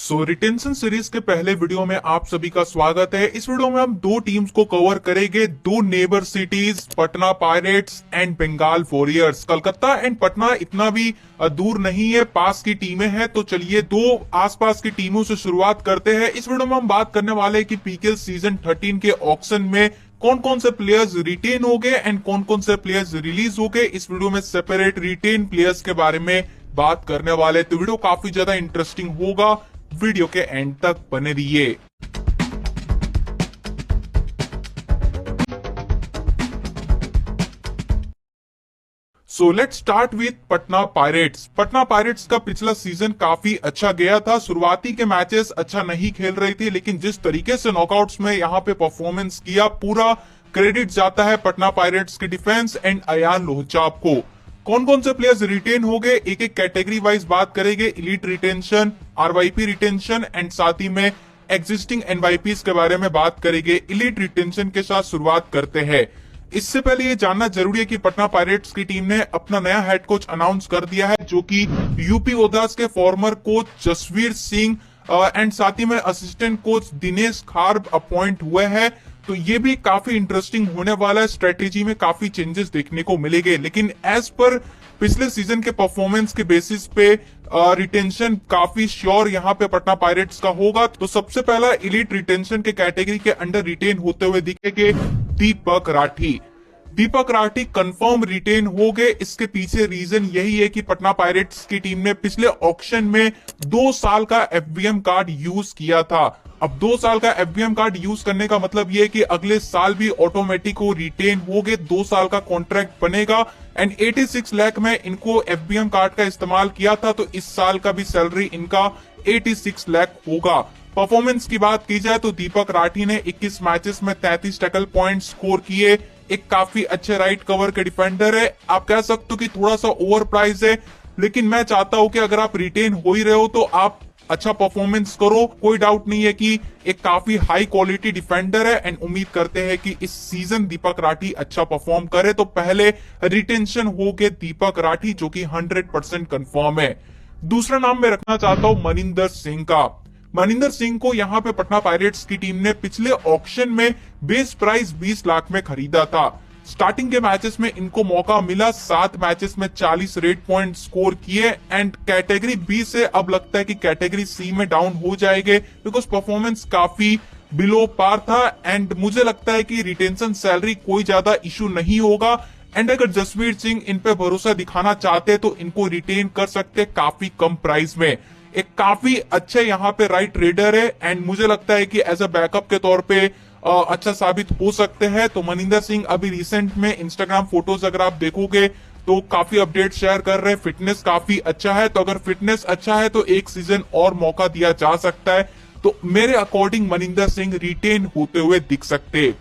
Retention series के पहले video में आप सभी का स्वागत है। इस वीडियो में हम दो टीम्स को कवर करेंगे, दो neighbour cities, Patna Pirates and Bengal Warriors. Calcutta and Patna इतना भी दूर नहीं है, पास की टीमें हैं। तो चलिए दो आसपास की टीमों से शुरुआत करते हैं। इस वीडियो में हम बात करने वाले हैं कि पीकेएल सीजन 13 के ऑक्शन में कौन कौन से प्लेयर्स रिटेन हो गए एंड कौन कौन से प्लेयर्स रिलीज हो गए। इस वीडियो में सेपरेट रिटेन प्लेयर्स के बारे में बात करने वाले, तो वीडियो काफी ज्यादा इंटरेस्टिंग होगा। वीडियो के एंड तक बने रहिए। Let's start with Patna pirates. Patna pirates का पिछला सीजन काफी अच्छा गया था। शुरुआती के मैचेस अच्छा नहीं खेल रही थी, लेकिन जिस तरीके से नॉकआउट्स में यहाँ पे परफॉर्मेंस किया, पूरा क्रेडिट जाता है पटना पायरेट्स के डिफेंस एंड अयान लोहचाप को। कौन कौन से प्लेयर्स रिटेन हो गए, एक एक कैटेगरी वाइज बात करेंगे। इलीट रिटेंशन, आरवाईपी रिटेंशन एंड साथ ही में एग्जिस्टिंग एनवाईपीज के बारे में बात करेंगे। इलीट रिटेंशन के साथ शुरुआत करते हैं। इससे पहले ये जानना जरूरी है कि पटना पायरेट्स की टीम ने अपना नया हेड कोच अनाउंस कर दिया है, जो कि यूपी ओदास के former coach Jasvir Singh and साथ ही में assistant coach Dinesh Kharb appoint हुए हैं। तो ये भी काफी इंटरेस्टिंग होने वाला है। स्ट्रेटेजी में काफी चेंजेस देखने को मिलेंगे, लेकिन एज पर पिछले सीजन के परफॉर्मेंस के बेसिस पे रिटेंशन काफी श्योर यहाँ पे पटना पायरेट्स का होगा। तो सबसे पहला इलीट रिटेंशन के कैटेगरी के अंडर रिटेन होते हुए दिखेंगे दीपक राठी। दीपक राठी कंफर्म रिटेन हो गए। इसके पीछे रीजन यही है कि पटना पायरेट्स की टीम ने पिछले ऑक्शन में 2 साल का एफबीएम कार्ड यूज किया था। अब 2 साल का एफबीएम कार्ड यूज करने का मतलब ये है कि अगले साल भी ऑटोमेटिक वो रिटेन हो गए। 2 साल का कॉन्ट्रैक्ट बनेगा एंड 86 लाख में इनको एफबीएम कार्ड का इस्तेमाल किया था, तो इस साल का भी सैलरी इनका 86 लाख होगा। परफॉर्मेंस की बात की जाए तो दीपक राठी ने 21 मैचेस में 33 टैकल पॉइंट स्कोर किए। एक काफी अच्छे राइट कवर के डिफेंडर है। आप कह सकते हो कि थोड़ा सा ओवर प्राइस है, लेकिन मैं चाहता हूं कि अगर आप रिटेन हो ही रहे हो तो आप अच्छा परफॉर्मेंस करो। कोई डाउट नहीं है कि एक काफी हाई क्वालिटी डिफेंडर है एंड उम्मीद करते हैं कि इस सीजन दीपक राठी अच्छा परफॉर्म करे। तो पहले रिटेंशन हो गए दीपक राठी, जो कि 100% कंफर्म है। दूसरा नाम मैं रखना चाहता हूं मनिंदर सिंह का। मनिंदर सिंह को यहाँ पे पटना पायरेट्स की टीम ने पिछले ऑक्शन में बेस प्राइस 20 लाख में खरीदा था। स्टार्टिंग के मैचेस में इनको मौका मिला, 7 मैचेस में 40 रेट पॉइंट स्कोर किए एंड कैटेगरी बी से अब लगता है कि कैटेगरी सी में डाउन हो जाएंगे, बिकॉज परफॉर्मेंस काफी बिलो पार था एंड मुझे लगता है कि रिटेंशन सैलरी कोई ज्यादा इशू नहीं होगा। एंड अगर जसवीर सिंह इन पे भरोसा दिखाना चाहते तो इनको रिटेन कर सकते काफी कम प्राइस में। एक काफी अच्छे यहाँ पे राइट रेडर है एंड मुझे लगता है कि एज अ बैकअप के तौर पे अच्छा साबित हो सकते हैं। तो मनिंदर सिंह अभी रिसेंट में इंस्टाग्राम फोटोज अगर आप देखोगे तो काफी अपडेट शेयर कर रहे हैं। फिटनेस काफी अच्छा है, तो अगर फिटनेस अच्छा है तो एक सीजन और मौका दिया जा सकता है। तो मेरे अकॉर्डिंग मनिंदर सिंह रिटेन होते हुए दिख सकते।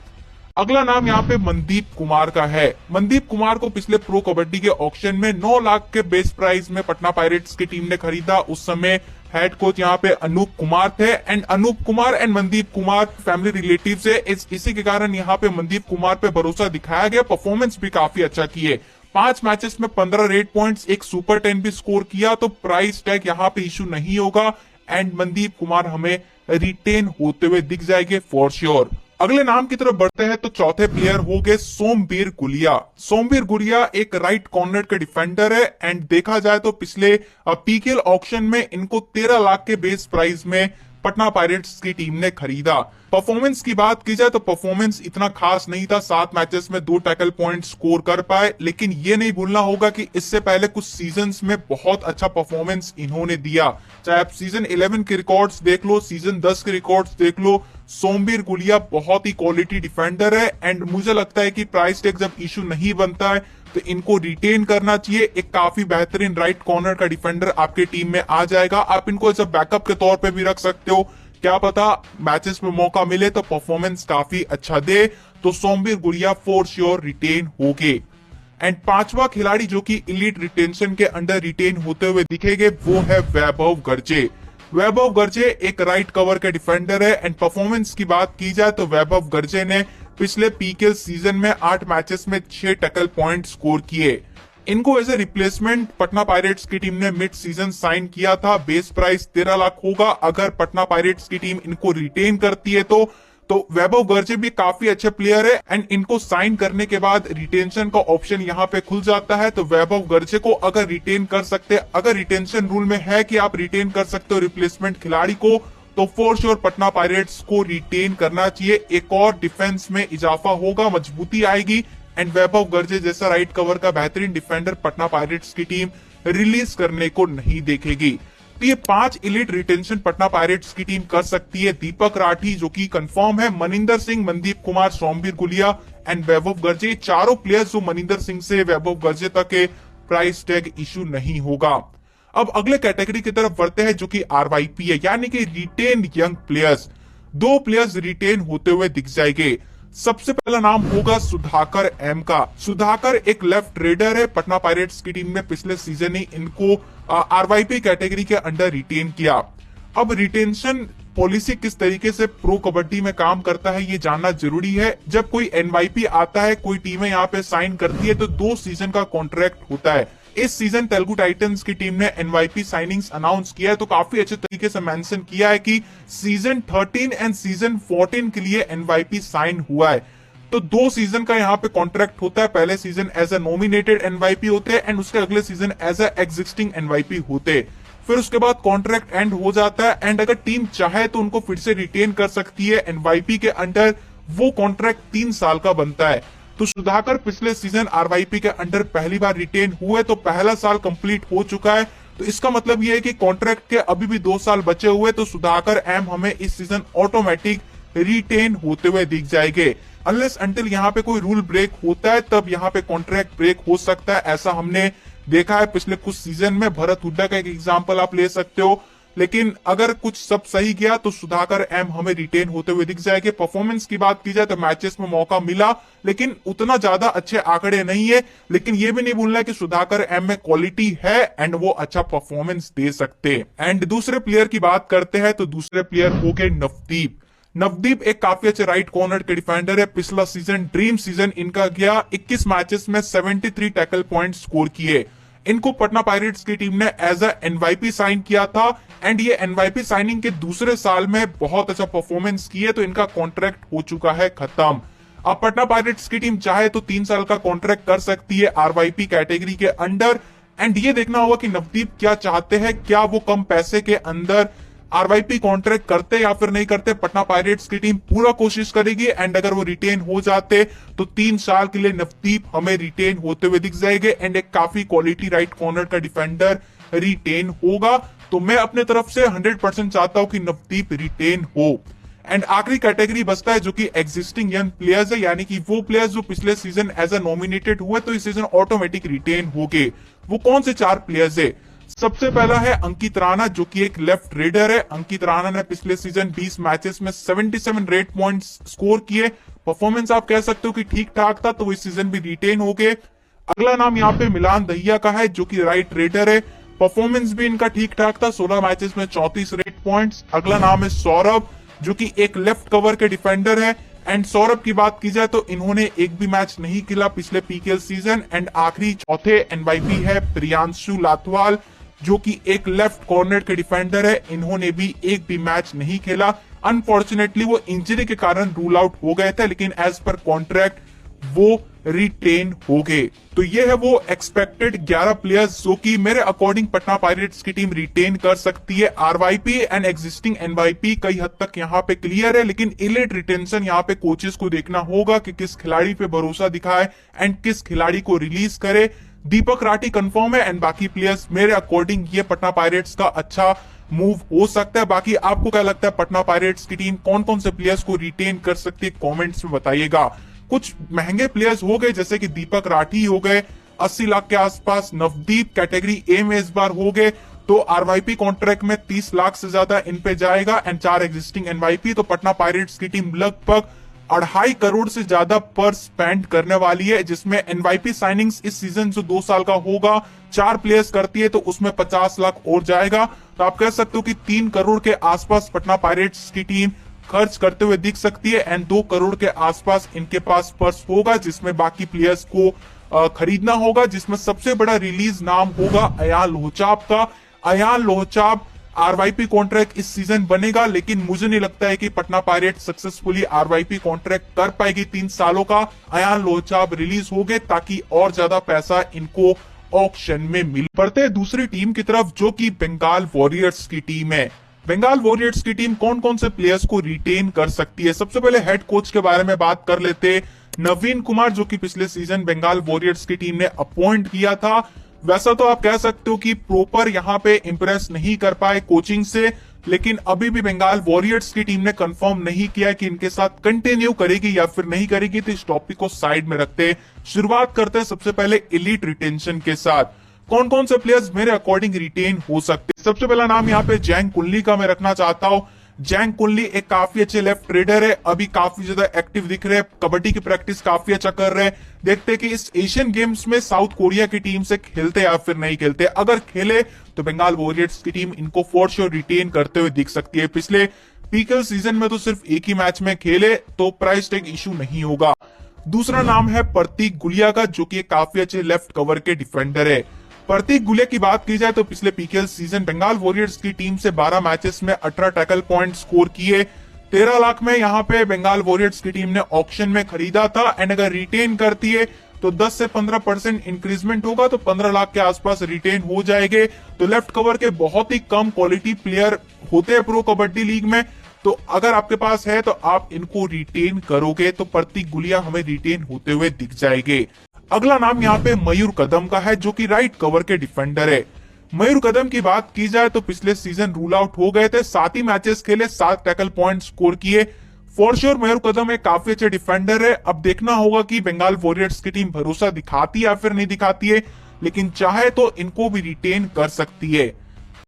अगला नाम यहाँ पे मनदीप कुमार का है। मनदीप कुमार को पिछले प्रो कबड्डी के ऑक्शन में 9 लाख के बेस प्राइस में पटना पायरेट्स की टीम ने खरीदा। उस समय हेड कोच यहाँ पे अनूप कुमार थे and Anup Kumar and Mandeep Kumar family relative से, इसी के कारण यहाँ पे मनदीप कुमार पे भरोसा दिखाया गया। परफॉर्मेंस भी काफी अच्छा किए। 5 मैचेस में 15 रेट पॉइंट्स, एक सुपर 10 भी स्कोर किया। तो प्राइस टैग यहाँ पे इशू नहीं होगा एंड मनदीप कुमार हमें रिटेन होते हुए दिख जाएंगे फॉर श्योर। अगले नाम की तरफ बढ़ते हैं तो चौथे प्लेयर हो गए सोमवीर गुलिया। सोमवीर गुलिया एक राइट कॉर्नर के डिफेंडर है एंड देखा जाए तो पिछले पीकेएल ऑक्शन में इनको 13 लाख के बेस प्राइस में पटना पायरेट्स की टीम ने खरीदा। परफॉर्मेंस की बात की जाए तो परफॉर्मेंस इतना खास नहीं था। 7 मैचेस में 2 टैकल पॉइंट स्कोर कर पाए, लेकिन ये नहीं भूलना होगा कि इससे पहले कुछ सीजन्स में बहुत अच्छा परफॉर्मेंस इन्होंने दिया। चाहे आप सीजन 11 के रिकॉर्ड्स देख लो, सीजन 10 के रिकॉर्ड्स देख लो, सोमवीर गुलिया बहुत ही क्वालिटी डिफेंडर है एंड मुझे लगता है कि प्राइस टैग जब इशू नहीं बनता है तो इनको रिटेन करना चाहिए। एक काफी बेहतरीन राइट कॉर्नर का डिफेंडर आपके टीम में आ जाएगा। आप इनको एज अ बैकअप के तौर पे भी रख सकते हो, क्या पता मैचेस में मौका मिले तो परफॉर्मेंस काफी अच्छा दे। तो Somvir Gulia for sure retain हो गए। एंड 5वां खिलाड़ी जो कि इलीट रिटेंशन के अंडर रिटेन होते हुए दिखेंगे वो है वैभव गर्जे। वैभव गर्जे एक राइट कवर के डिफेंडर है एंड परफॉर्मेंस की बात की जाए तो वैभव गर्जे ने पिछले पीकेएल सीजन में 8 मैचेस में 6 टैकल पॉइंट स्कोर किए। इनको as a replacement Patna Pirates की टीम ने मिड सीजन साइन किया था। बेस प्राइस 13 लाख होगा। अगर पटना पायरेट्स की टीम इनको रिटेन करती है तो वैभव गर्जे भी काफी अच्छे प्लेयर है एंड इनको साइन करने के बाद रिटेंशन का ऑप्शन यहाँ पे खुल जाता है। तो वैभव गर्जे को अगर रिटेन कर सकते, अगर रिटेंशन रूल में है कि आप रिटेन कर सकते हो रिप्लेसमेंट खिलाड़ी को, तो फॉर श्योर पटना पायरेट्स को रिटेन करना चाहिए। एक और डिफेंस में इजाफा होगा, मजबूती आएगी एंड वैभव गर्जे जैसा राइट कवर का बेहतरीन डिफेंडर पटना पायरेट्स की टीम रिलीज करने को नहीं देखेगी। तो ये 5 इलीट रिटेंशन पटना पायरेट्स की टीम कर सकती है। दीपक राठी जो कि कंफर्म है, मनिंदर सिंह, मनदीप कुमार, सौम्बीर गुलिया एंड वैभव गर्जे, चारों प्लेयर्स जो मनिंदर सिंह से वैभव गर्जे तक के प्राइस टैग इशू नहीं होगा। अब अगले कैटेगरी की तरफ बढ़ते हैं जो कि आरवाईपी है, यानी कि retain young players. 2 players retain होते हुए दिख जाएंगे। सबसे पहला नाम होगा सुधाकर एम का। सुधाकर एक लेफ्ट रेडर है। पटना पायरेट्स की टीम ने पिछले सीजन ही इनको आरवाईपी कैटेगरी के अंडर रिटेन किया। अब रिटेंशन पॉलिसी किस तरीके से प्रो कबड्डी में काम करता है ये जानना जरूरी है। जब कोई एनवाईपी आता है, कोई टीमें यहाँ पे साइन करती है तो 2 सीजन का कॉन्ट्रैक्ट होता है। इस सीजन तेलुगु टाइटंस की टीम ने एनवाईपी साइनिंग्स अनाउंस किया है, तो काफी अच्छे तरीके से मेंशन किया है कि सीजन 13 एंड सीजन 14 के लिए एनवाईपी साइन हुआ है। तो 2 सीजन का यहाँ पे कॉन्ट्रैक्ट होता है। पहले season as a nominated NYP होते हैं एंड उसके अगले season as a existing NYP होते। फिर उसके बाद कॉन्ट्रैक्ट एंड हो जाता है एंड अगर टीम चाहे तो उनको फिर से रिटेन कर सकती है एनवाईपी के अंडर। वो कॉन्ट्रैक्ट 3 साल का बनता है। तो सुधाकर पिछले सीजन आरवाईपी के अंडर पहली बार रिटेन हुए, तो पहला साल कंप्लीट हो चुका है। तो इसका मतलब ये है कि कॉन्ट्रैक्ट के अभी भी 2 साल बचे हुए, तो सुधाकर एम हमें इस सीजन ऑटोमेटिक रिटेन होते हुए दिख जाएंगे। अनलेस अंटिल यहाँ पे कोई रूल ब्रेक होता है तब यहाँ पे कॉन्ट्रैक्ट ब्रेक हो सकता है। ऐसा हमने देखा है पिछले कुछ सीजन में। भरत हुड्डा का एक एग्जाम्पल आप ले सकते हो। लेकिन अगर कुछ सब सही गया तो सुधाकर एम हमें रिटेन होते हुए दिख जाएंगे। परफॉर्मेंस की बात की जाए तो मैचेस में मौका मिला लेकिन उतना ज्यादा अच्छे आंकड़े नहीं है। लेकिन ये भी नहीं भूलना है कि सुधाकर एम में क्वालिटी है एंड वो अच्छा परफॉर्मेंस दे सकते। एंड दूसरे प्लेयर की बात करते हैं तो दूसरे प्लेयर हो गए नवदीप। नवदीप एक काफी अच्छे राइट कॉर्नर के डिफेंडर है। पिछला सीजन ड्रीम सीजन इनका गया। 21 मैचेस में 73 टैकल पॉइंट स्कोर किए। इनको पटना पायरेट्स की टीम ने एज अ एनवाईपी साइन किया था एंड ये एनवाईपी साइनिंग के दूसरे साल में बहुत अच्छा परफॉर्मेंस किए, तो इनका कॉन्ट्रैक्ट हो चुका है खत्म। अब पटना पायरेट्स की टीम चाहे तो 3 साल का कॉन्ट्रैक्ट कर सकती है आरवाईपी कैटेगरी के अंडर। एंड ये देखना होगा कि नवदीप क्या चाहते हैं, क्या वो कम पैसे के अंदर आरवाईपी कॉन्ट्रैक्ट करते या फिर नहीं करते। पटना पायरेट्स की टीम पूरा कोशिश करेगी एंड अगर वो रिटेन हो जाते तो 3 साल के लिए नवदीप हमें रिटेन होते हुए दिख जाएंगे एंड एक काफी क्वालिटी राइट कॉर्नर का डिफेंडर रिटेन होगा। तो मैं अपने तरफ से 100% चाहता हूं कि नवदीप रिटेन हो। एंड आखिरी कैटेगरी बचता है जो कि एग्जिस्टिंग यंग प्लेयर्स है, यानी कि वो प्लेयर्स जो पिछले सीजन एज ए नॉमिनेटेड हुए तो इस सीजन ऑटोमेटिक रिटेन हो गए। वो कौन से 4 प्लेयर्स है? सबसे पहला है अंकित राणा जो कि एक लेफ्ट रेडर है। अंकित राणा ने पिछले सीजन 20 मैचेस में 77 रेट पॉइंट्स स्कोर किए। परफॉर्मेंस आप कह सकते हो कि ठीक ठाक था, तो इस सीजन भी रिटेन हो गए। अगला नाम यहाँ पे मिलान दहिया का है जो कि राइट रेडर है। परफॉर्मेंस भी इनका ठीक ठाक था, 16 मैचेस में 34 रेट पॉइंट्स। अगला नाम है सौरभ जो कि एक लेफ्ट कवर के डिफेंडर है। एंड सौरभ की बात की जाए तो इन्होंने एक भी मैच नहीं खेला पिछले पीकेएल सीजन। एंड आखिरी चौथे एनवाईपी है प्रियांशु लाथवाल जो कि एक लेफ्ट कॉर्नर के डिफेंडर है। इन्होंने भी एक भी मैच नहीं खेला। अनफॉर्चुनेटली वो इंजरी के कारण रूल आउट हो गए थे, लेकिन एज पर कॉन्ट्रैक्ट वो रिटेन हो गए। तो ये है वो एक्सपेक्टेड 11 प्लेयर्स जो कि मेरे अकॉर्डिंग पटना पायरेट्स की टीम रिटेन कर सकती है। आरवाईपी एंड एग्जिस्टिंग एनवाईपी कई हद तक यहाँ पे क्लियर है, लेकिन इलेट रिटेंशन यहाँ पे कोचेस को देखना होगा कि किस खिलाड़ी पे भरोसा दिखाए एंड किस खिलाड़ी को रिलीज करे। दीपक राठी कंफर्म है एंड बाकी प्लेयर्स मेरे अकॉर्डिंग ये पटना पायरेट्स का अच्छा मूव हो सकता है। बाकी आपको क्या लगता है पटना पायरेट्स की टीम कौन कौन से प्लेयर्स को रिटेन कर सकती है, कमेंट्स में बताइएगा। कुछ महंगे प्लेयर्स हो गए जैसे कि दीपक राठी हो गए 80 लाख के आसपास। नवदीप कैटेगरी ए में इस बार हो गए, तो आरवाईपी कॉन्ट्रैक्ट में 30 लाख से ज्यादा इन पे जाएगा एंड 4 एग्जिस्टिंग एनवाईपी। तो पटना पायरेट्स की टीम लगभग 2.5 करोड़ से ज्यादा पर स्पेंड करने वाली है, जिसमें एनवाईपी साइनिंग्स इस सीजन जो 2 साल का होगा 4 प्लेयर्स करती है तो उसमें 50 लाख और जाएगा। तो आप कह सकते हो कि 3 करोड़ के आसपास पटना पायरेट्स की टीम खर्च करते हुए दिख सकती है एंड 2 करोड़ के आसपास इनके पास पर्स होगा, जिसमें बाकी प्लेयर्स को खरीदना होगा, जिसमें सबसे बड़ा रिलीज नाम होगा अयान लोहचाप का। अयान लोहचाप आरवाईपी कॉन्ट्रैक्ट इस सीजन बनेगा, लेकिन मुझे नहीं लगता है कि पटना पायरेट सक्सेसफुली आरवाईपी कॉन्ट्रैक्ट कर पाएगी 3 सालों का। अयान लोहचाप रिलीज हो गए ताकि और ज्यादा पैसा इनको ऑक्शन में मिल। बढ़ते हैं दूसरी टीम की तरफ, जो कि बंगाल वॉरियर्स की टीम है। बंगाल वॉरियर्स की टीम कौन कौन से प्लेयर्स को रिटेन कर सकती है। सबसे पहले हेड कोच के बारे में बात कर लेते। नवीन कुमार, जो कि पिछले सीजन बंगाल वॉरियर्स की टीम ने अपॉइंट किया था। वैसा तो आप कह सकते हो कि प्रॉपर यहाँ पे इंप्रेस नहीं कर पाए कोचिंग से, लेकिन अभी भी बंगाल वॉरियर्स की टीम ने कंफर्म नहीं किया कि इनके साथ कंटिन्यू करेगी या फिर नहीं करेगी, तो इस टॉपिक को साइड में रखते हैं। शुरुआत करते हैं सबसे पहले एलीट रिटेंशन के साथ। कौन कौन से प्लेयर्स मेरे अकॉर्डिंग रिटेन हो सकते हैं। सबसे पहला नाम यहाँ पे जैंग कुनली का मैं रखना चाहता हूँ। जैंग कुनली एक काफी अच्छे लेफ्ट ट्रेडर है, अभी काफी ज्यादा एक्टिव दिख रहे हैं, कबड्डी की प्रैक्टिस काफी अच्छा कर रहे हैं। देखते हैं कि इस एशियन गेम्स में साउथ कोरिया की टीम से खेलते या फिर नहीं खेलते। अगर खेले तो बंगाल वॉरियर्स की टीम इनको फॉर श्योर रिटेन करते हुए दिख सकती है। पिछले पीकल सीजन में तो सिर्फ एक ही मैच में खेले, तो प्राइस टैग इशू नहीं होगा। दूसरा नाम है प्रतीक गुलिया का, जो कि काफी अच्छे लेफ्ट कवर के डिफेंडर है। प्रतीक गुलिया की बात की जाए तो पिछले पीकेएल सीजन बंगाल वॉरियर्स की टीम से 12 मैचेस में 18 टैकल पॉइंट स्कोर किए। 13 लाख में यहाँ पे बंगाल वॉरियर्स की टीम ने ऑक्शन में खरीदा था, एंड अगर रिटेन करती है तो 10 से 15% इंक्रीजमेंट होगा, तो 15 लाख के आसपास रिटेन हो जाएंगे। तो लेफ्ट कवर के बहुत ही कम क्वालिटी प्लेयर होते हैं प्रो कबड्डी लीग में, तो अगर आपके पास है तो आप इनको रिटेन करोगे तो प्रतीक गुलिया हमें रिटेन होते हुए दिख जाएंगे। अगला नाम यहाँ पे मयूर कदम का है, जो कि राइट कवर के डिफेंडर है। मयूर कदम की बात की जाए तो पिछले सीजन रूल आउट हो गए थे, 7 ही मैचेस खेले, 7 टैकल पॉइंट स्कोर किए। फॉर श्योर मयूर कदम एक काफी अच्छे डिफेंडर है। अब देखना होगा कि बंगाल वॉरियर्स की टीम भरोसा दिखाती है या फिर नहीं दिखाती है, लेकिन चाहे तो इनको भी रिटेन कर सकती है।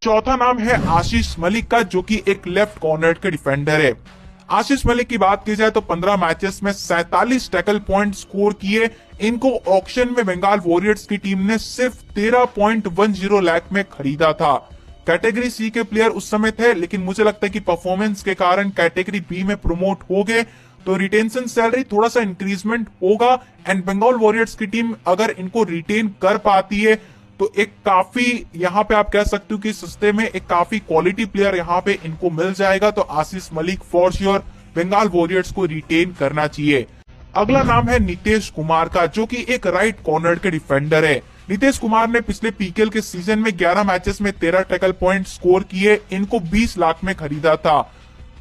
चौथा नाम है आशीष मलिक का, जो कि एक लेफ्ट कॉर्नर के डिफेंडर है। आशीष मलिक की बात की जाए तो 15 मैचेस में 47 टैकल पॉइंट स्कोर किए। इनको ऑक्शन में बंगाल वॉरियर्स की टीम ने सिर्फ 13.10 लाख में खरीदा था। कैटेगरी सी के प्लेयर उस समय थे, लेकिन मुझे लगता है कि परफॉर्मेंस के कारण कैटेगरी बी में प्रमोट हो गए, तो रिटेंशन सैलरी थोड़ा सा इंक्रीजमेंट होगा। एंड बंगाल वॉरियर्स की टीम अगर इनको रिटेन कर पाती है तो एक काफी यहाँ पे आप कह सकते हो कि सस्ते में एक काफी क्वालिटी प्लेयर यहाँ पे इनको मिल जाएगा। तो Ashish Malik for sure Bengal Warriors को रिटेन करना चाहिए। अगला नाम है नितेश कुमार का, जो कि एक राइट कॉर्नर के डिफेंडर है। नितेश कुमार ने पिछले पीकेएल के सीजन में 11 मैचेस में 13 टैकल पॉइंट स्कोर किए। इनको 20 लाख में खरीदा था,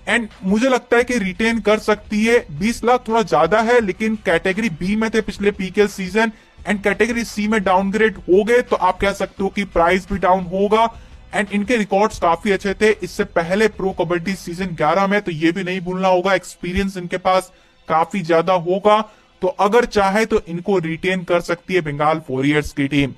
एंड मुझे लगता है कि रिटेन कर सकती है। 20 लाख थोड़ा ज्यादा है, लेकिन कैटेगरी बी में थे पिछले PKL season and category C में डाउनग्रेड हो गए, तो आप कह सकते हो कि प्राइस भी डाउन होगा। एंड इनके रिकॉर्ड्स काफी अच्छे थे इससे पहले प्रो कबड्डी सीजन 11 में, तो ये भी नहीं भूलना होगा। एक्सपीरियंस इनके पास काफी ज्यादा होगा, तो अगर चाहे तो इनको रिटेन कर सकती है बंगाल वॉरियर्स की टीम।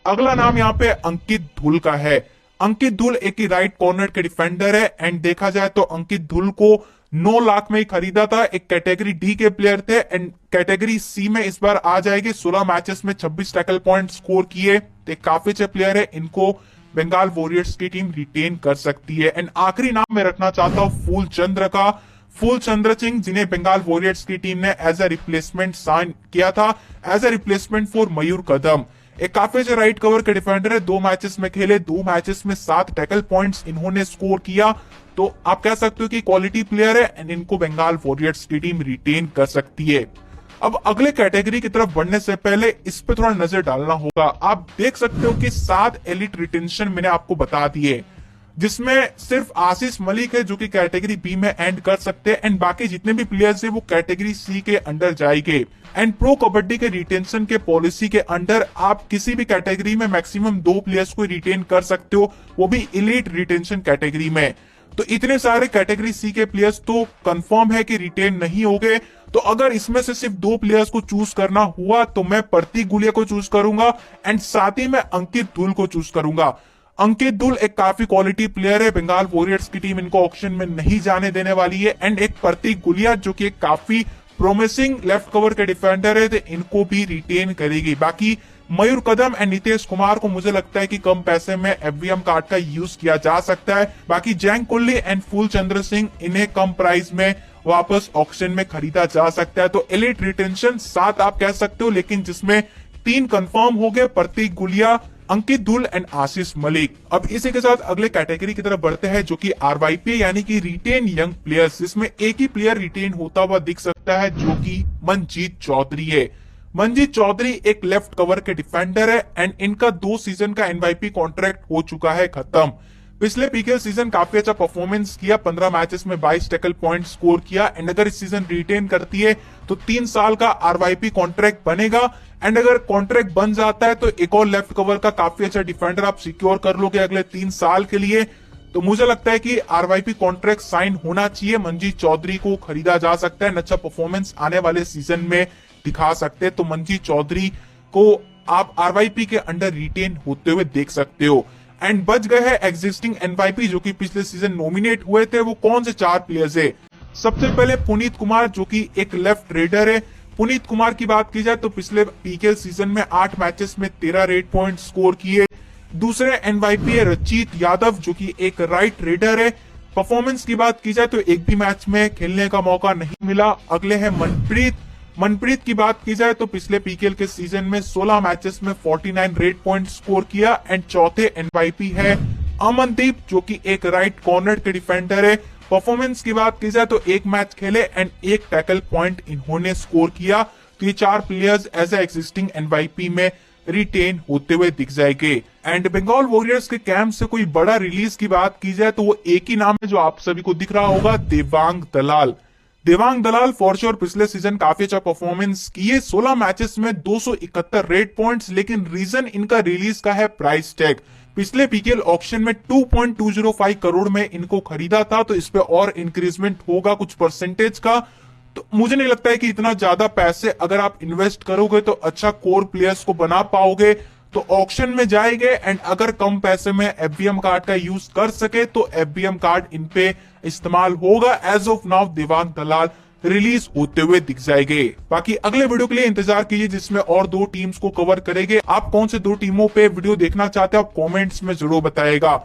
अगला नाम यहाँ पे अंकित धुल का है। अंकित धुल एक ही राइट कॉर्नर के डिफेंडर है, एंड देखा जाए तो अंकित धुल को 9 लाख में ही खरीदा था। एक कैटेगरी डी के प्लेयर थे, एंड कैटेगरी सी में इस बार आ जाएंगे। 16 मैचेस में 26 टैकल पॉइंट स्कोर किए, तो काफी अच्छे प्लेयर है, इनको बंगाल वॉरियर्स की टीम रिटेन कर सकती है। एंड आखिरी नाम मैं रखना चाहता हूँ फूल चंद्र का। फूल चंद्र सिंह, जिन्हें बंगाल वॉरियर्स की टीम ने एज ए रिप्लेसमेंट साइन किया था, एज ए रिप्लेसमेंट फॉर मयूर कदम। एक काफी अच्छे राइट कवर के डिफेंडर है। 2 मैचेस में खेले, 2 मैचेस में 7 टैकल पॉइंट्स इन्होंने स्कोर किया, तो आप कह सकते हो कि क्वालिटी प्लेयर है, एंड इनको बंगाल वॉरियर्स की टीम रिटेन कर सकती है। अब अगले कैटेगरी की तरफ बढ़ने से पहले इस पे थोड़ा नजर डालना होगा। आप देख सकते हो कि 7 एलिट रिटेंशन मैंने आपको बता दिए, जिसमें सिर्फ आशीष मलिक है जो कि कैटेगरी बी में एंड कर सकते हैं, एंड बाकी जितने भी प्लेयर्स है वो कैटेगरी सी के अंडर जाएंगे। एंड प्रो कबड्डी के रिटेंशन के पॉलिसी के अंडर आप किसी भी कैटेगरी में मैक्सिमम 2 प्लेयर्स को रिटेन कर सकते हो, वो भी एलिट रिटेंशन कैटेगरी में। तो इतने सारे कैटेगरी सी के प्लेयर्स तो कंफर्म है कि रिटेन नहीं हो गए। तो अगर इसमें से सिर्फ 2 प्लेयर्स को चूज करना हुआ तो मैं प्रतीक गुलिया को चूज करूंगा, एंड साथ ही मैं अंकित धुल को चूज करूंगा। अंकित धुल एक काफी क्वालिटी प्लेयर है, बंगाल वॉरियर्स की टीम इनको ऑक्शन में नहीं जाने देने वाली है। एंड एक प्रतीक गुलिया जो कि एक काफी प्रोमिसिंग लेफ्ट कवर के डिफेंडर है, तो इनको भी रिटेन करेगी। बाकी मयूर कदम एंड नितेश कुमार को मुझे लगता है कि कम पैसे में एफवीएम कार्ड का यूज किया जा सकता है। बाकी जैंग कुल्ली एंड फूल चंद्र सिंह, इन्हें कम प्राइस में वापस ऑक्शन में खरीदा जा सकता है। तो एलिट रिटेंशन 7 आप कह सकते हो, लेकिन जिसमें 3 कंफर्म हो गए, प्रतीक गुलिया, अंकित धुल एंड आशीष मलिक। अब इसी के साथ अगले कैटेगरी की तरफ बढ़ते हैं जो कि आरवाईपी यानी कि रिटेन यंग प्लेयर्स। इसमें एक ही प्लेयर रिटेन होता हुआ दिख सकता है जो कि मनजीत चौधरी है। मनजीत चौधरी एक लेफ्ट कवर के डिफेंडर है एंड इनका 2 सीजन का एनवाईपी कॉन्ट्रैक्ट हो चुका है खत्म। पिछले पीकेएल सीजन काफी अच्छा परफॉर्मेंस किया, 15 मैचेस में 22 टैकल पॉइंट स्कोर किया एंड अगर इस सीजन रिटेन करती है तो 3 साल का आरवाईपी कॉन्ट्रैक्ट बनेगा एंड अगर कॉन्ट्रैक्ट बन जाता है तो एक और लेफ्ट कवर का काफी अच्छा डिफेंडर आप सिक्योर कर लोगे अगले 3 साल के लिए। तो मुझे लगता है कि आरवाईपी कॉन्ट्रैक्ट साइन होना चाहिए, मनजीत चौधरी को खरीदा जा सकता है, अच्छा परफॉर्मेंस आने वाले सीजन में दिखा सकते हैं। तो मनजीत चौधरी को आप आरवाईपी के अंडर रिटेन होते हुए देख सकते हो। एंड बच गए हैं एग्जिस्टिंग एनवाईपी जो कि पिछले सीजन नॉमिनेट हुए थे। वो कौन से 4 प्लेयर्स है? सबसे पहले पुनीत कुमार जो कि एक लेफ्ट रेडर है। पुनीत कुमार की बात की जाए तो पिछले पीकेएल सीजन में 8 मैचेस में 13 रेड पॉइंट स्कोर किए। दूसरे एनवाईपी है रचित यादव जो कि एक राइट रेडर है। परफॉर्मेंस की बात की जाए तो एक भी मैच में खेलने का मौका नहीं मिला। अगले है मनप्रीत की बात की जाए तो पिछले पीकेएल के सीजन में 16 मैचेस में 49 रेड पॉइंट स्कोर किया। एंड चौथे एनवाईपी है अमनदीप जो कि एक राइट कॉर्नर के डिफेंडर है। परफॉर्मेंस की बात की जाए तो 1 मैच खेले एंड 1 टैकल पॉइंट इन्होंने स्कोर किया। तो ये 4 players as a existing NYP में रिटेन होते हुए दिख जाएंगे। एंड बंगाल वॉरियर्स के कैंप से कोई बड़ा रिलीज की बात की जाए तो वो एक ही नाम है जो आप सभी को दिख रहा होगा, देवांग दलाल। देवांग दलाल फॉर श्योर पिछले सीजन काफी अच्छा परफॉर्मेंस किए, 16 मैचेस में 271 रेड पॉइंट्स, लेकिन रीजन इनका रिलीज का है प्राइस टैग। पिछले पीकेएल ऑक्शन में 2.205 करोड़ में इनको खरीदा था, तो इस पे और इंक्रीजमेंट होगा कुछ परसेंटेज का। तो मुझे नहीं लगता है कि इतना ज्यादा पैसे अगर आप इन्वेस्ट करोगे तो अच्छा कोर प्लेयर्स को बना पाओगे। तो ऑक्शन में जाएंगे एंड अगर कम पैसे में एफबीएम कार्ड का यूज कर सके तो एफबीएम कार्ड इन पे इस्तेमाल होगा। As of now Devang Dalal release होते हुए दिख जाएंगे। बाकी अगले वीडियो के लिए इंतजार कीजिए जिसमें और 2 टीम्स को कवर करेंगे। आप कौन से 2 टीमों पे वीडियो देखना चाहते हैं आप कमेंट्स में जरूर बताएगा।